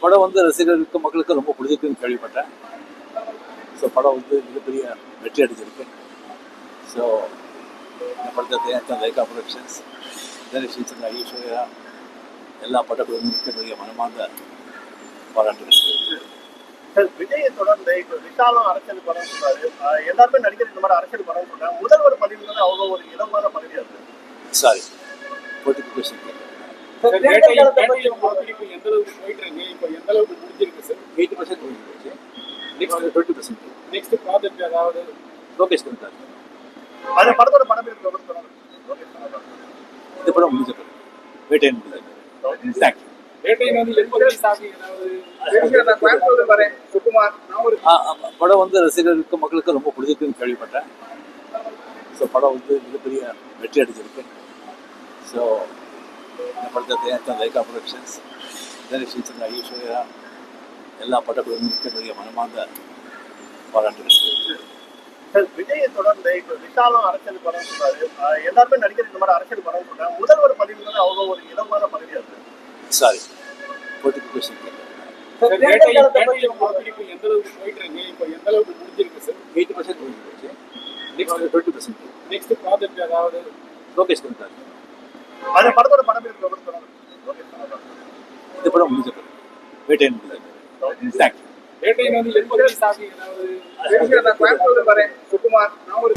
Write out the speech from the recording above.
படம் வந்து ரசிகர்களுக்கு மக்களுக்கு ரொம்ப பிடிச்சிருக்குன்னு கேள்விப்பட்டேன். ஸோ படம் வந்து மிகப்பெரிய வெற்றி அடைஞ்சிருக்கு. ஸோ இந்த படத்தை தயாரித்த லைகா ப்ரொடக்ஷன்ஸ், தனுஷ், ஐஸ்வர்யா, எல்லா படக்குழுவினருக்கும் என்னுடைய மனமார்ந்த பாராட்டுகள். சார், விஜயை தொடர்ந்து இப்போ விஷாலும் அரசியல் படம் சொல்றாரு. எல்லாருமே நடிகர் இந்த மாதிரி அரசியல் படம் சொல்றாங்க. முதல்வர் பதவிங்கிறது அவங்க ஒரு இலவாத பதவியா இருக்கு. சாரி, போட்டிக்கு கொஸ்டின் கேட்குறேன். எந்த அளவுக்கு போயிட்டு இருக்கு, இப்போ எந்த அளவுக்கு முடிஞ்சிருக்கு சார்? 80% முடிஞ்சிருச்சு. நெக்ஸ்ட் 20%. நெக்ஸ்ட் ப்ராஜெக்ட் ஏதாவது லோகேஷ் கனகராஜ். அந்த படத்தோட படம் பேர் இந்த படம் முடிஞ்ச பிறகு வேட்டையன் முடிஞ்சது. தேங்க்யூ. வேட்டையன் வந்து எப்போ ரிலீஸ் ஆகி ஏதாவது கோயம்புத்தூர் வரேன் சுகுமார். நான் ஒரு படம் வந்து ரசிகர்களுக்கு மக்களுக்கு ரொம்ப பிடிச்சிருக்குன்னு கேள்விப்பட்டேன். ஸோ படம் வந்து மிகப்பெரிய வெற்றி அடைஞ்சிருக்கு. ஸோ இந்த படத்தை தயாரித்த லைகா ப்ரொடக்ஷன்ஸ், தனுஷ், ஐஸ்வர்யா, எல்லா படக்குழுவினருக்கும் என்னுடைய மனமார்ந்த பாராட்டுகள். சார், விஜயை தொடர்ந்து இப்போ விஷாலும் அரசியல் படம் சொல்றாரு. எல்லாருமே நடிகர் இந்த மாதிரி அரசியல் படம் சொல்றாங்க. முதல்வர் பதவிங்கிறது அவங்க ஒரு இலவாத பதவியா இருக்கு. சாரி, போட்டிக்கு கொஸ்டின் கேட்குறேன். வேட்டையன் இப்போ எந்த அளவுக்கு போயிட்டு இருக்கு, இப்போ எந்த அளவுக்கு முடிஞ்சிருக்கு சார்? 80% முடிஞ்சிருச்சு. நெக்ஸ்ட் 20%. நெக்ஸ்ட் ப்ராஜெக்ட் ஏதாவது லோகேஷ் கனகராஜ். அந்த படத்தோட படம் பேர் இந்த படம் முடிஞ்ச பிறகு வேட்டையன் முடிஞ்சது. தேங்க்யூ. வேட்டையன் வந்து எப்போ ரிலீஸ் ஆகி ஏதாவது கோயம்புத்தூர் வரேன் சுகுமார். நான் ஒரு